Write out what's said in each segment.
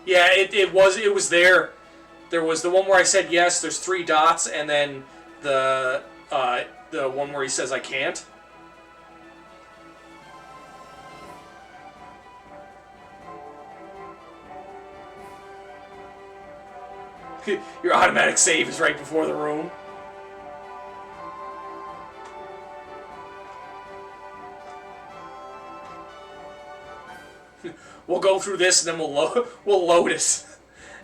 Yeah, it was there. There was the one where I said yes. There's 3 dots, and then the one where he says I can't. Your automatic save is right before the room. We'll go through this, and then we'll load it,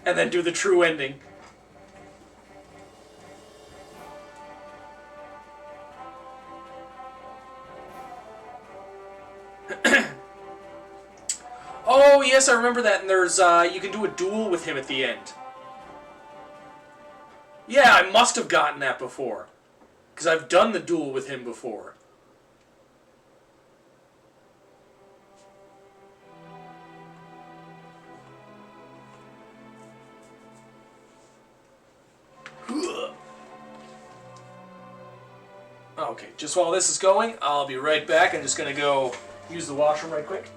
and then do the true ending. Oh yes, I remember that. And there's you can do a duel with him at the end. Yeah, I must have gotten that before, because I've done the duel with him before. Okay, just while this is going, I'll be right back. I'm just going to go use the washroom right quick.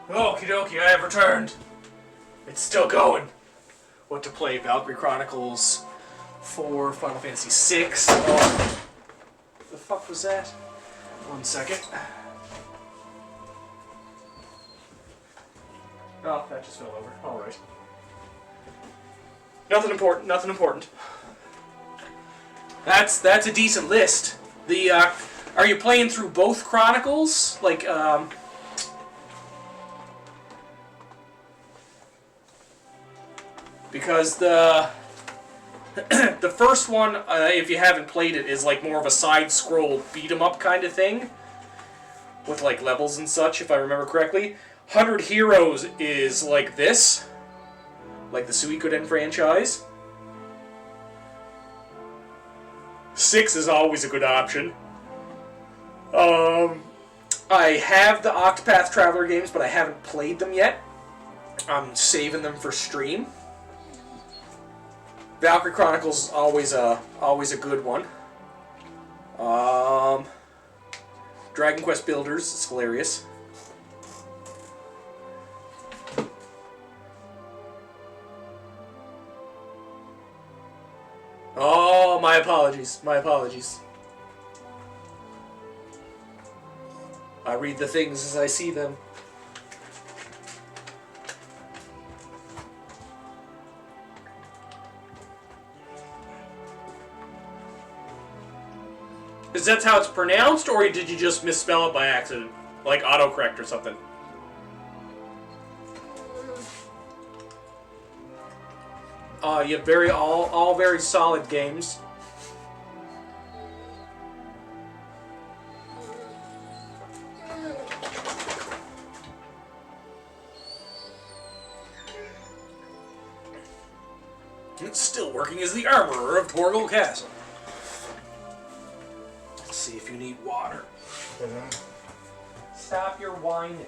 Okie dokie, I have returned. It's still going. What to play? Valkyrie Chronicles 4, Final Fantasy 6. Oh, what the fuck was that? 1 second. Oh, that just fell over. Alright. Nothing important, nothing important. That's a decent list. The, are you playing through both Chronicles? Like, because the first one, if you haven't played it, is like more of a side-scroll beat-em-up kind of thing, with like levels and such, if I remember correctly. 100 Heroes is like this, like the Suikoden franchise. 6 is always a good option. I have the Octopath Traveler games, but I haven't played them yet. I'm saving them for stream. Valkyrie Chronicles is always a good one. Dragon Quest Builders is hilarious. Oh, my apologies. My apologies. I read the things as I see them. Is that how it's pronounced, or did you just misspell it by accident? Like autocorrect or something? You have all very solid games. It's still working as the armorer of Torgal Castle. Let's see if you need water. Stop your whining.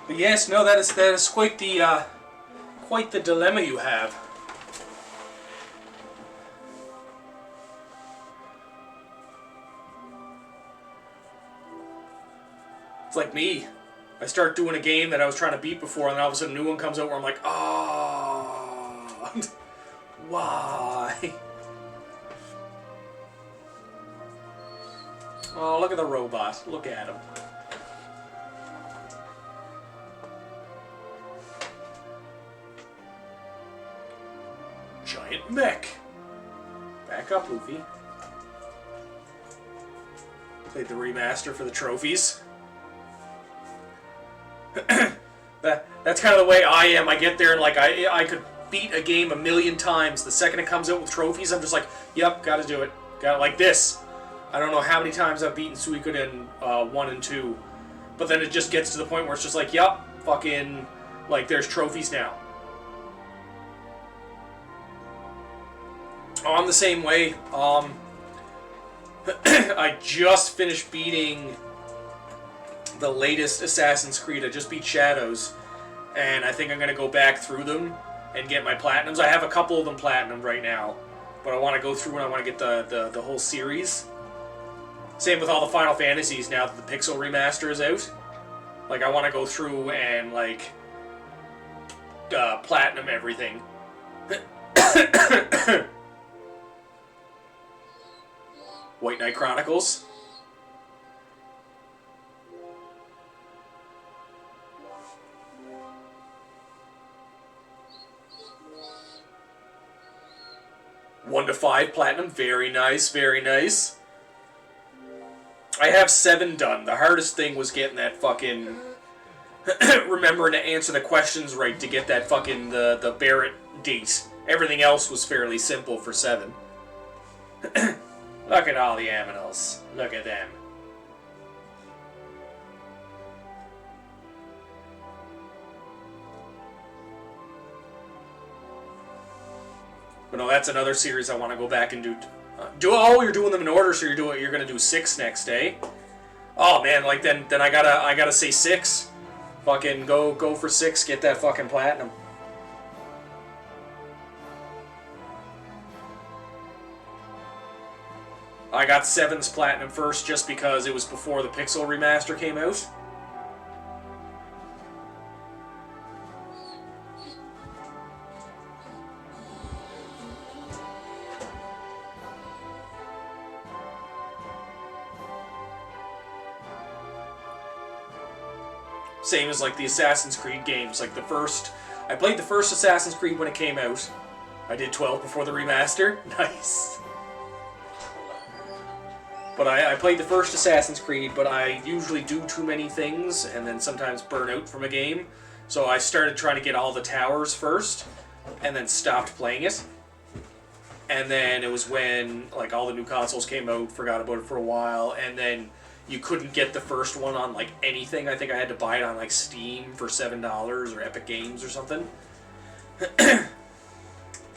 But yes, no, that is quite the dilemma you have. It's like me. I start doing a game that I was trying to beat before, and then all of a sudden a new one comes out where I'm like, oh, why? Oh, look at the robot. Look at him. Giant mech. Back up, Luffy. Played the remaster for the trophies. That's kind of the way I am. I get there and like I could beat a game 1,000,000 times. The second it comes out with trophies, I'm just like, yep, gotta do it. Got it like this. I don't know how many times I've beaten Suikoden 1 and 2, but then it just gets to the point where it's just like, yep, fucking, like there's trophies now. Oh, I'm the same way. I just finished beating the latest Assassin's Creed. I just beat Shadows, and I think I'm going to go back through them and get my platinums. I have a couple of them platinum right now, but I want to go through and I want to get the whole series. Same with all the Final Fantasies now that the Pixel Remaster is out. Like, I want to go through and, like, platinum everything. White Knight Chronicles. One to 5 platinum. Very nice, very nice. I have 7 done. The hardest thing was getting that fucking... remembering to answer the questions right to get that fucking... the Barrett date. Everything else was fairly simple for 7. Look at all the aminals. Look at them. But no, that's another series I want to go back and do. Oh, you're doing them in order, so you're gonna do 6 next, eh? Oh man, like then I gotta say 6. Fucking go for 6. Get that fucking platinum. I got 7's platinum first just because it was before the Pixel Remaster came out. Same as like the Assassin's Creed games. Like I played the first Assassin's Creed when it came out. I did 12 before the remaster. Nice. But I played the first Assassin's Creed, but I usually do too many things and then sometimes burn out from a game. So I started trying to get all the towers first, and then stopped playing it. And then it was when like all the new consoles came out, forgot about it for a while, and then you couldn't get the first one on like anything. I think I had to buy it on like Steam for $7 or Epic Games or something.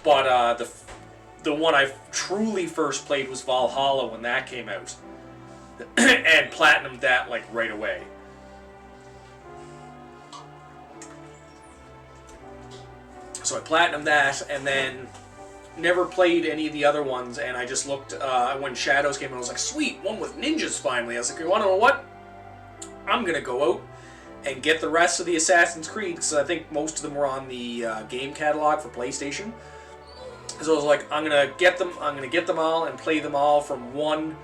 But the one I truly first played was Valhalla when that came out. And platinumed that like right away. So I platinumed that and then never played any of the other ones, and I just looked when Shadows came out. I was like, sweet, one with ninjas finally. I was like, you want to know what? I'm gonna go out and get the rest of the Assassin's Creed, because I think most of them were on the game catalog for PlayStation. So I was like, I'm gonna get them all and play them all from 1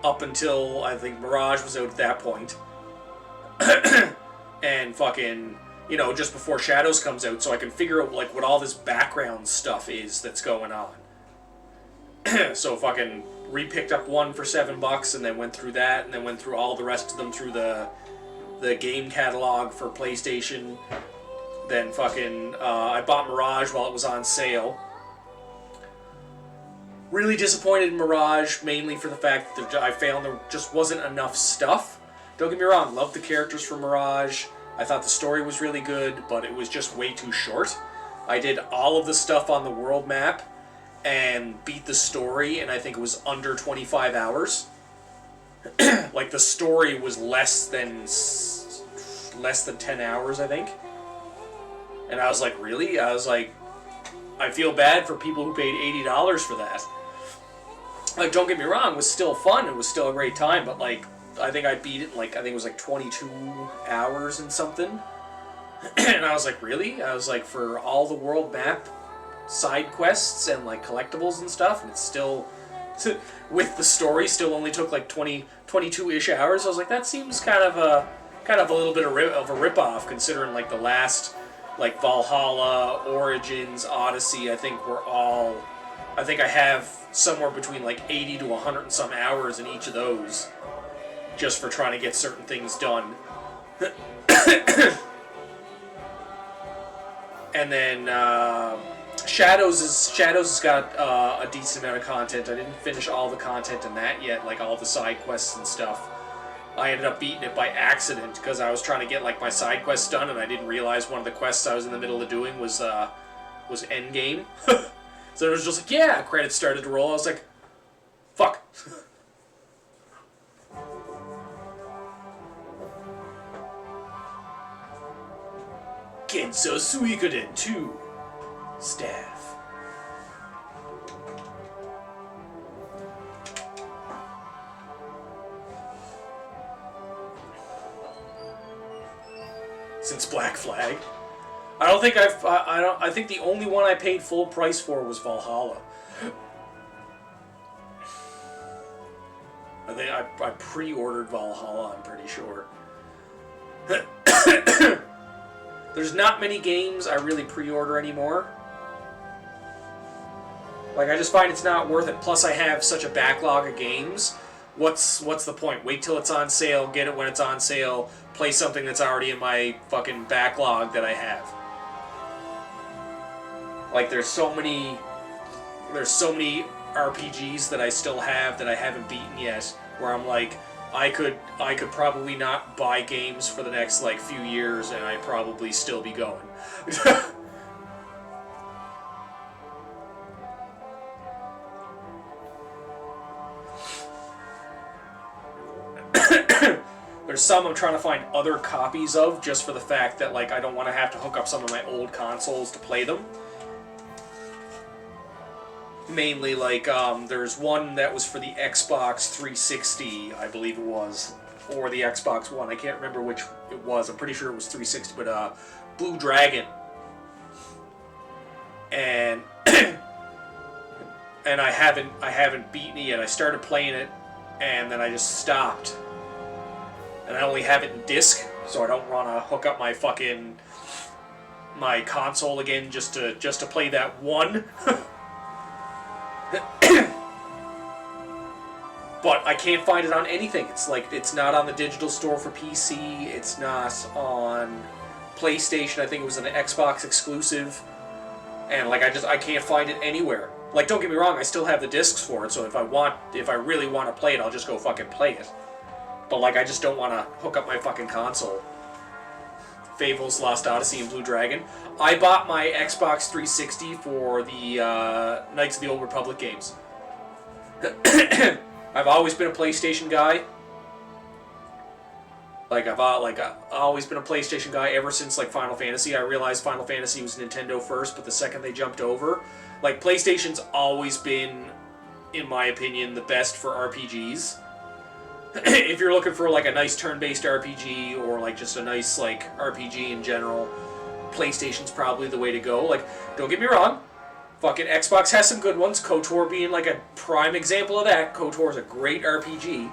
up until I think Mirage was out at that point. And fucking, you know, just before Shadows comes out, so I can figure out like what all this background stuff is that's going on. So fucking re-picked up 1 for $7 and then went through that, and then went through all the rest of them through the game catalog for PlayStation. Then fucking I bought Mirage while it was on sale. Really disappointed in Mirage, mainly for the fact that I found there just wasn't enough stuff. Don't get me wrong, loved the characters from Mirage. I thought the story was really good, but it was just way too short. I did all of the stuff on the world map and beat the story, and I think it was under 25 hours. Like, the story was less than less than 10 hours, I think. And I was like, really? I was like, I feel bad for people who paid $80 for that. Like, don't get me wrong, it was still fun, it was still a great time, but like, I think I beat it in like, I think it was like 22 hours and something. And I was like, really? I was like, for all the world map side quests and like collectibles and stuff, and it's still, with the story, still only took like 22-ish hours. I was like, that seems kind of a little bit of a rip-off, considering like the last, like Valhalla, Origins, Odyssey, I think I have somewhere between like 80 to 100 and some hours in each of those, just for trying to get certain things done. And then Shadows has got a decent amount of content. I didn't finish all the content in that yet, like all the side quests and stuff. I ended up beating it by accident because I was trying to get like my side quests done, and I didn't realize one of the quests I was in the middle of doing was endgame. So it was just like, yeah, credits started to roll. I was like, fuck. Genso Suikoden 2 Staff. Since Black Flag, I think the only one I paid full price for was Valhalla. I think I pre-ordered Valhalla, I'm pretty sure. There's not many games I really pre-order anymore. Like, I just find it's not worth it. Plus, I have such a backlog of games. What's the point? Wait till it's on sale, get it when it's on sale, play something that's already in my fucking backlog that I have. Like, there's so many RPGs that I still have that I haven't beaten yet, where I'm like, I could probably not buy games for the next like few years, and I'd probably still be going. There's some I'm trying to find other copies of, just for the fact that like I don't want to have to hook up some of my old consoles to play them. Mainly, like, there's one that was for the Xbox 360, I believe it was, or the Xbox One. I can't remember which it was. I'm pretty sure it was 360, but Blue Dragon. And and I haven't beaten it yet. I started playing it, and then I just stopped. And I only have it in disc, so I don't want to hook up my console again just to play that one. But I can't find it on anything. It's like, it's not on the digital store for PC, it's not on PlayStation. I think it was an Xbox exclusive, and like I can't find it anywhere. Like, don't get me wrong, I still have the discs for it, so if I really want to play it, I'll just go fucking play it. But like, I just don't want to hook up my fucking console. Fables, Lost Odyssey, and Blue Dragon. I bought my Xbox 360 for the Knights of the Old Republic games. I've always been a PlayStation guy. I've always been a PlayStation guy ever since like Final Fantasy. I realized Final Fantasy was Nintendo first, but the second they jumped over, like, PlayStation's always been, in my opinion, the best for RPGs. If you're looking for like a nice turn-based RPG, or like just a nice like RPG in general, PlayStation's probably the way to go. Like, don't get me wrong, fucking Xbox has some good ones, KOTOR being like a prime example of that. KOTOR is a great RPG,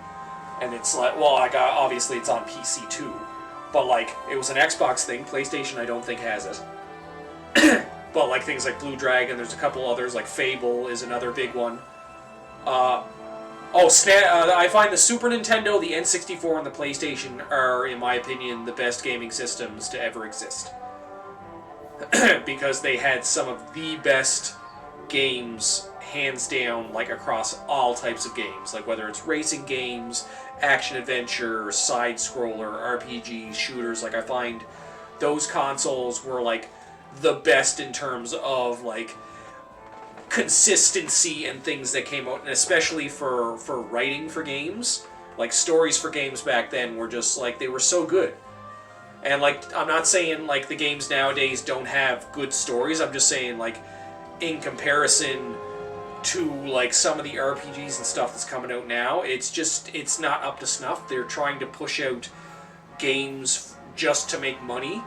and it's like, well, like, obviously it's on PC too, but like, it was an Xbox thing. PlayStation, I don't think, has it. But like things like Blue Dragon, there's a couple others, like Fable is another big one. I find the Super Nintendo, the N64, and the PlayStation are, in my opinion, the best gaming systems to ever exist. Because they had some of the best games, hands down, like across all types of games. Like, whether it's racing games, action-adventure, side-scroller, RPGs, shooters. Like, I find those consoles were, like, the best in terms of, like, consistency and things that came out, and especially for writing for games. Like, stories for games back then were just, like, they were so good. And, like, I'm not saying, like, the games nowadays don't have good stories. I'm just saying, like, in comparison to, like, some of the RPGs and stuff that's coming out now, it's not up to snuff. They're trying to push out games just to make money.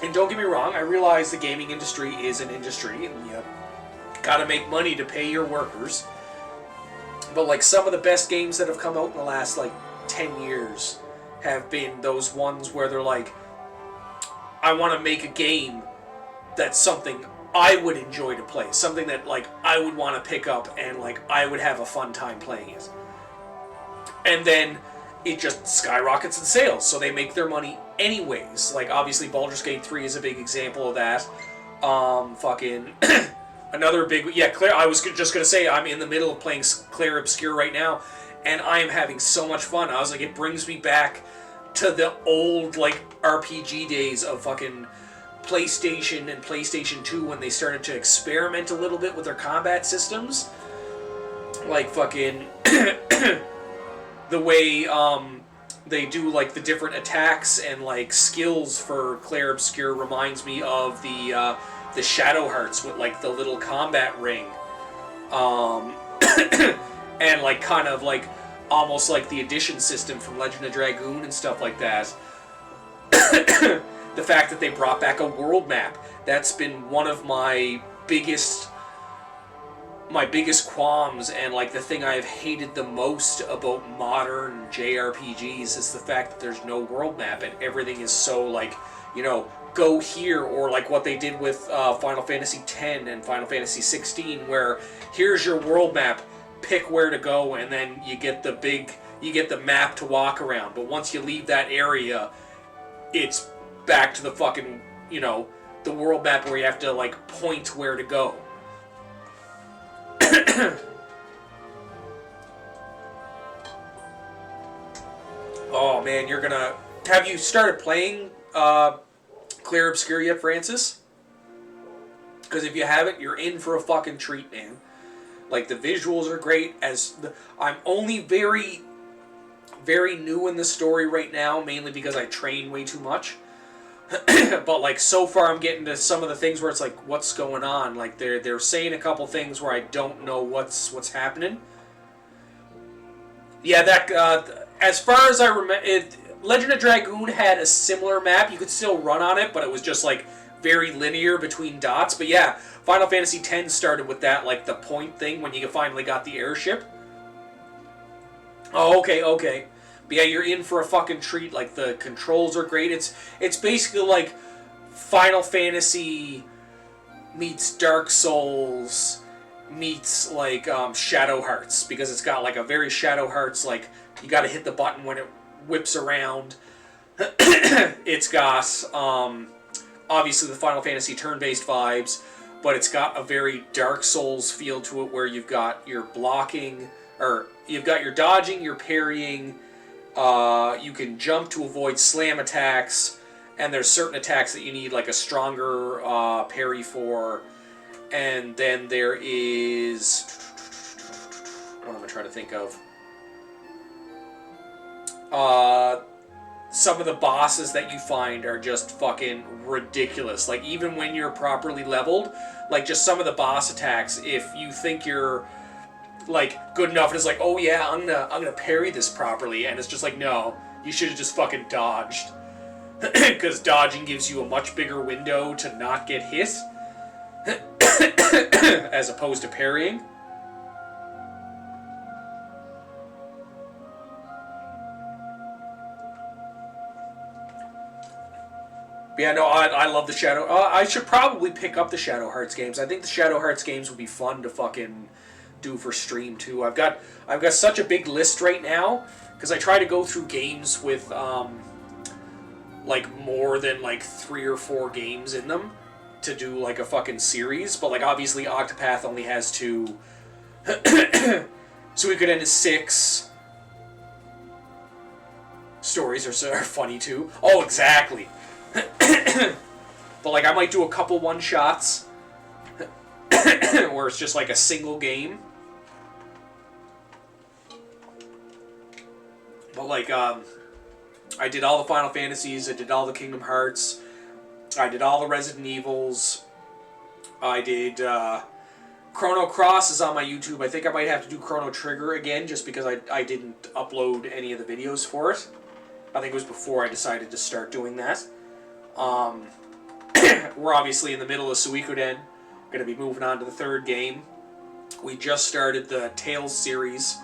And don't get me wrong, I realize the gaming industry is an industry, and you gotta make money to pay your workers. But, like, some of the best games that have come out in the last, like, 10 years have been those ones where they're like, I want to make a game that's something I would enjoy to play, something that, like, I would want to pick up and, like, I would have a fun time playing it. And then it just skyrockets in sales, so they make their money anyways. Like, obviously Baldur's Gate 3 is a big example of that. Another big... Yeah, I was just going to say, I'm in the middle of playing Clair Obscur right now, and I am having so much fun. I was like, it brings me back to the old, like, RPG days of fucking PlayStation and PlayStation 2 when they started to experiment a little bit with their combat systems. Like, fucking... the way, they do, like, the different attacks and, like, skills for Clair Obscur reminds me of the Shadow Hearts with, like, the little combat ring. And, like, kind of, like, almost like the addition system from Legend of Dragoon and stuff like that. The fact that they brought back a world map, that's been one of my biggest qualms, and, like, the thing I've hated the most about modern JRPGs is the fact that there's no world map, and everything is so, like, you know, go here, or like what they did with Final Fantasy X and Final Fantasy 16, where here's your world map, pick where to go, and then you get the map to walk around. But once you leave that area, it's back to the fucking, you know, the world map where you have to, like, point where to go. Oh man, have you started playing Clair Obscur yet, Francis? Because if you haven't, you're in for a fucking treat, man. Like, the visuals are great. I'm only very, very new in the story right now, mainly because I train way too much. But, like, so far I'm getting to some of the things where it's like, what's going on? Like, they're saying a couple things where I don't know what's happening. Yeah, that as far as I remember, Legend of Dragoon had a similar map. You could still run on it, but it was just, like, very linear between dots. But yeah, Final Fantasy X started with that, like, the point thing when you finally got the airship. Oh, okay. But yeah, you're in for a fucking treat. Like, the controls are great. It's basically like Final Fantasy meets Dark Souls meets, like, Shadow Hearts, because it's got, like, a very Shadow Hearts, like, you gotta hit the button when it whips around. It's got, obviously the Final Fantasy turn-based vibes, but it's got a very Dark Souls feel to it, where you've got your blocking, or you've got your dodging, your parrying, you can jump to avoid slam attacks, and there's certain attacks that you need, like, a stronger parry for. And then there is... what am I trying to think of? Some of the bosses that you find are just fucking ridiculous. Like, even when you're properly leveled, like, just some of the boss attacks, if you think you're, like, good enough, and it's like, oh yeah, I'm gonna parry this properly, and it's just like, no, you should have just fucking dodged. Because dodging gives you a much bigger window to not get hit, as opposed to parrying. But yeah, no, I love the Shadow... I should probably pick up the Shadow Hearts games. I think the Shadow Hearts games would be fun to fucking do for stream, too. I've got such a big list right now, because I try to go through games with, like, more than, like, 3 or 4 games in them to do, like, a fucking series. But, like, obviously Octopath only has 2. Suikoden is 6. Stories are funny, too. Oh, exactly. But, like, I might do a couple one-shots where it's just, like, a single game. But like, I did all the Final Fantasies, I did all the Kingdom Hearts, I did all the Resident Evils, I did, Chrono Cross is on my YouTube. I think I might have to do Chrono Trigger again, just because I didn't upload any of the videos for it. I think it was before I decided to start doing that. We're obviously in the middle of Suikoden. Going to be moving on to the third game. We just started the Tales series.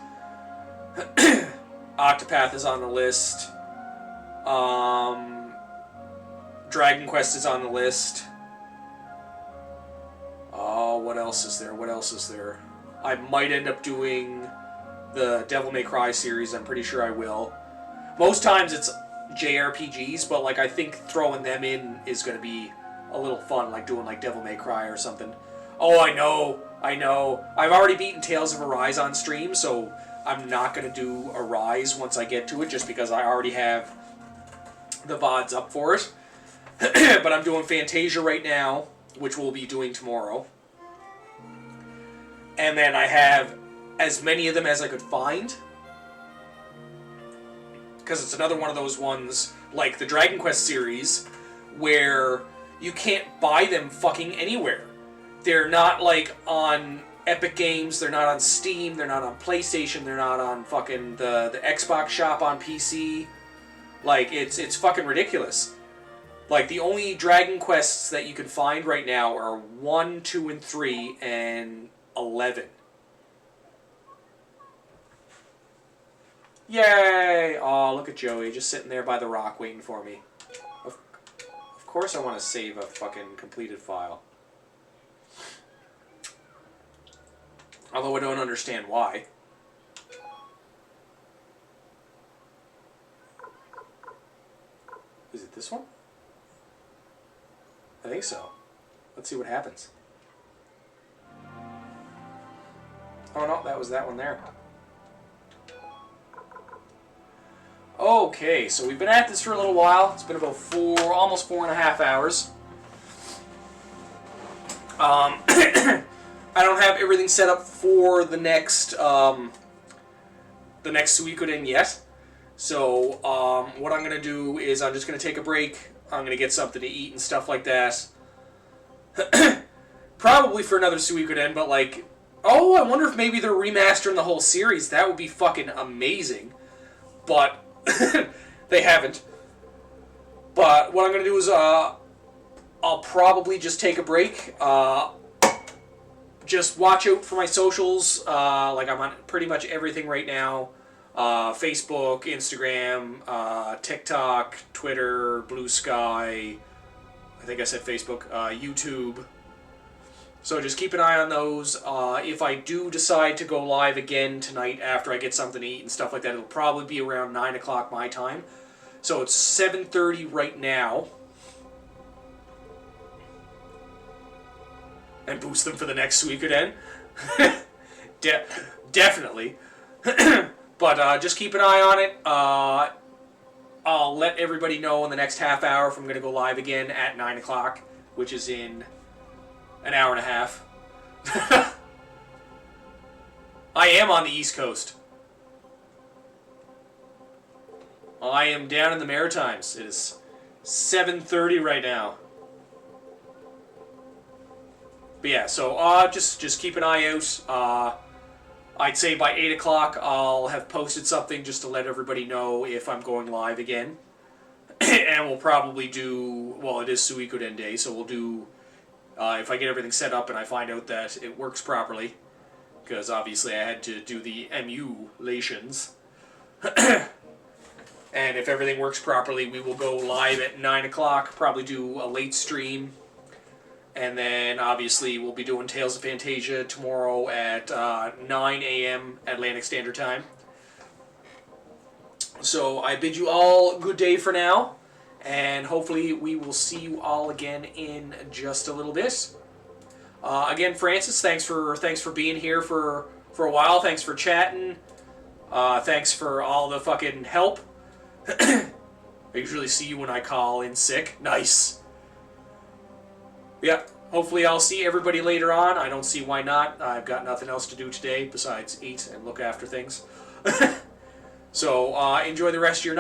Octopath is on the list. Dragon Quest is on the list. Oh, what else is there? What else is there? I might end up doing the Devil May Cry series. I'm pretty sure I will. Most times it's JRPGs, but like I think throwing them in is going to be a little fun, like doing like Devil May Cry or something. Oh, I know. I've already beaten Tales of Arise on stream, so I'm not going to do Arise once I get to it, just because I already have the VODs up for it. But I'm doing Fantasia right now, which we'll be doing tomorrow. And then I have as many of them as I could find. Because it's another one of those ones, like the Dragon Quest series, where you can't buy them fucking anywhere. They're not like on Epic Games, they're not on Steam, they're not on PlayStation, they're not on fucking the Xbox shop on PC. Like, it's fucking ridiculous. Like, the only Dragon Quests that you can find right now are 1, 2, and 3, and 11. Yay! Aw, look at Joey, just sitting there by the rock waiting for me. Of course I want to save a fucking completed file. Although I don't understand why. Is it this one? I think so. Let's see what happens. Oh no, that was that one there. Okay, so we've been at this for a little while. It's been about almost 4.5 hours. I don't have everything set up for the next Suikoden yet. So what I'm gonna do is I'm just gonna take a break. I'm gonna get something to eat and stuff like that. Probably for another Suikoden, but like, oh, I wonder if maybe they're remastering the whole series. That would be fucking amazing. But they haven't. But what I'm gonna do is I'll probably just take a break. Just watch out for my socials. Like, I'm on pretty much everything right now. Facebook, Instagram, TikTok, Twitter, Blue Sky. I think I said Facebook. YouTube. So just keep an eye on those. If I do decide to go live again tonight after I get something to eat and stuff like that, it'll probably be around 9 o'clock my time. So it's 7:30 right now. And boost them for the next Suikoden. Definitely. But just keep an eye on it. I'll let everybody know in the next half hour if I'm going to go live again at 9 o'clock, which is in an hour and a half. I am on the East Coast. I am down in the Maritimes. It is 7:30 right now. But yeah, so just keep an eye out. I'd say by 8 o'clock I'll have posted something just to let everybody know if I'm going live again. And we'll probably do, well, it is Suikoden Day, so we'll do, if I get everything set up and I find out that it works properly, because obviously I had to do the emulations. And if everything works properly, we will go live at 9 o'clock, probably do a late stream. And then, obviously, we'll be doing Tales of Fantasia tomorrow at 9 a.m. Atlantic Standard Time. So, I bid you all good day for now. And hopefully, we will see you all again in just a little bit. Again, Francis, thanks for being here for a while. Thanks for chatting. Thanks for all the fucking help. I usually see you when I call in sick. Nice. Yeah, hopefully I'll see everybody later on. I don't see why not. I've got nothing else to do today besides eat and look after things. So enjoy the rest of your night.